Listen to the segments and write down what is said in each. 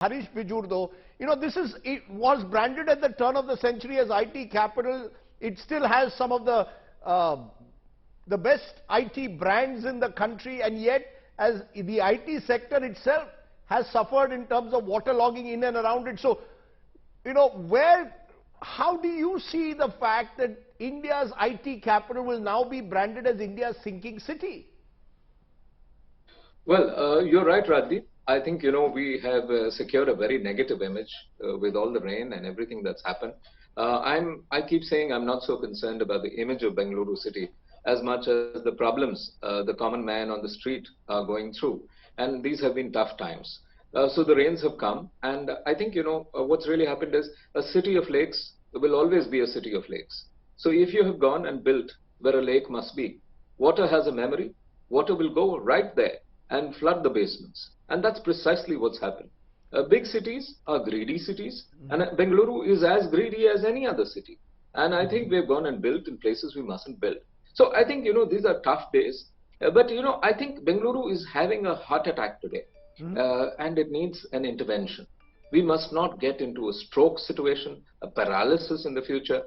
Harish Bijurdo, it was branded at the turn of the century as IT capital. It still has some of the best IT brands in the country, and yet as the IT sector itself has suffered in terms of waterlogging in and around it. So, how do you see the fact that India's IT capital will now be branded as India's sinking city? Well, you're right, Radhi. I think, we have secured a very negative image with all the rain and everything that's happened. I keep saying I'm not so concerned about the image of Bengaluru city as much as the problems the common man on the street are going through. And these have been tough times. So the rains have come. And I think, what's really happened is a city of lakes will always be a city of lakes. So if you have gone and built where a lake must be, water has a memory, water will go right there and flood the basements. And that's precisely what's happened. Big cities are greedy cities, and Bengaluru is as greedy as any other city. And I think we've gone and built in places we mustn't build. So I think, these are tough days. But, I think Bengaluru is having a heart attack today, and it needs an intervention. We must not get into a stroke situation, a paralysis in the future.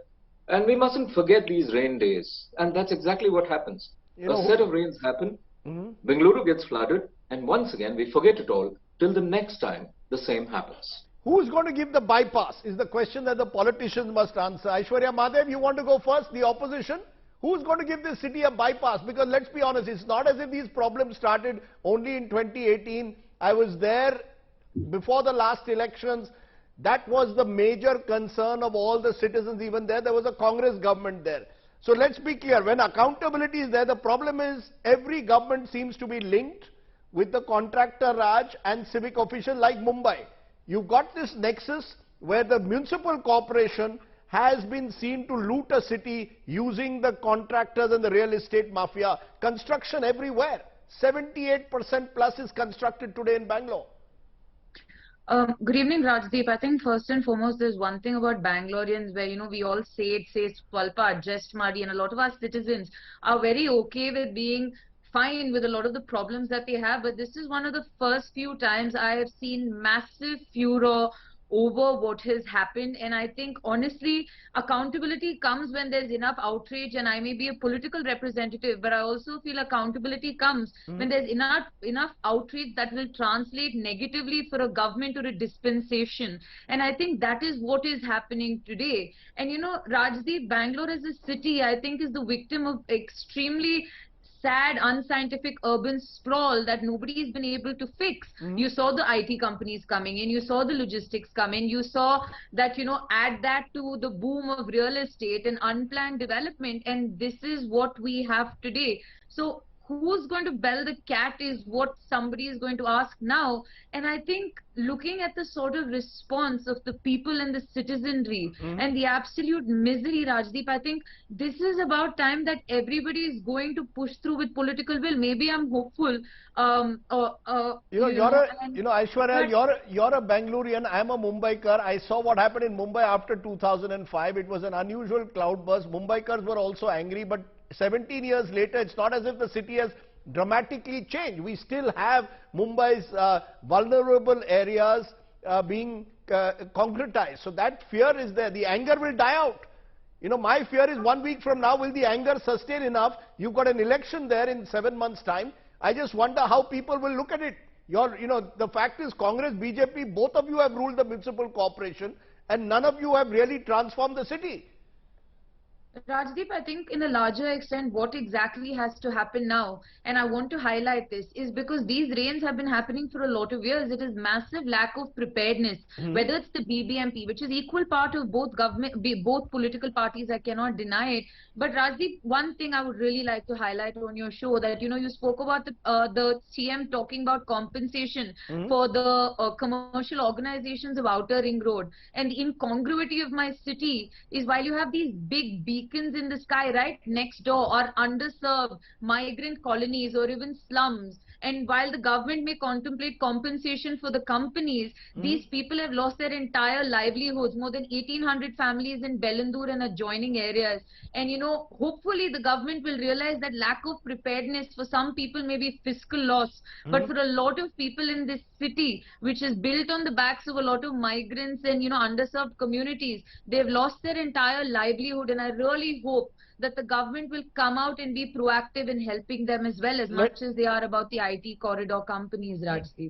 And we mustn't forget these rain days. And that's exactly what happens. A set of rains happen, Bengaluru gets flooded, and once again we forget it all till the next time the same happens. Who's going to give the bypass is the question that the politicians must answer. Aishwarya Madhav, you want to go first, the opposition? Who's going to give this city a bypass? Because let's be honest, it's not as if these problems started only in 2018. I was there before the last elections. That was the major concern of all the citizens. Even there was a Congress government there. So let's be clear, when accountability is there, the problem is every government seems to be linked with the contractor Raj and civic official like Mumbai. You've got this nexus where the municipal corporation has been seen to loot a city using the contractors and the real estate mafia. Construction everywhere. 78% plus is constructed today in Bangalore. Good evening, Rajdeep. I think first and foremost, there's one thing about Bangaloreans where, we all say Swalpa, just muddy, and a lot of our citizens are very okay with being fine with a lot of the problems that they have. But this is one of the first few times I have seen massive furor over what has happened. And I think, honestly, accountability comes when there's enough outrage, and I may be a political representative, but I also feel accountability comes when there's enough outrage that will translate negatively for a government or a dispensation. And I think that is what is happening today. And Rajdeep, Bangalore as a city, I think, is the victim of extremely sad, unscientific urban sprawl that nobody's been able to fix. You saw the IT companies coming in, you saw the logistics come in, you saw that, add that to the boom of real estate and unplanned development, and this is what we have today. So who's going to bell the cat is what somebody is going to ask now. And I think looking at the sort of response of the people and the citizenry and the absolute misery, Rajdeep, I think this is about time that everybody is going to push through with political will. Maybe I'm hopeful. Aishwarya, you're a Bengalurian, I'm a Mumbaikar. I saw what happened in Mumbai after 2005. It was an unusual cloudburst. Mumbaikars were also angry, but 17 years later, it's not as if the city has dramatically changed. We still have Mumbai's vulnerable areas being concretized. So that fear is there. The anger will die out. My fear is 1 week from now, will the anger sustain enough? You've got an election there in 7 months' time. I just wonder how people will look at it. The fact is Congress, BJP, both of you have ruled the municipal corporation and none of you have really transformed the city. Rajdeep, I think in a larger extent, what exactly has to happen now, and I want to highlight this, is because these rains have been happening for a lot of years. It is massive lack of preparedness, whether it's the BBMP, which is equal part of both both political parties, I cannot deny it. But Rajdeep, one thing I would really like to highlight on your show that, you spoke about the CM talking about compensation for the commercial organizations of Outer Ring Road. And the incongruity of my city is while you have these big beacons in the sky right next door, or underserved migrant colonies or even slums, And while the government may contemplate compensation for the companies, these people have lost their entire livelihoods, more than 1,800 families in Bengaluru and adjoining areas. And hopefully the government will realize that lack of preparedness for some people may be fiscal loss, but for a lot of people in this city, which is built on the backs of a lot of migrants and underserved communities, they've lost their entire livelihood. And I really hope that the government will come out and be proactive in helping them as well, as much as they are about the IT corridor companies, Rajdeep.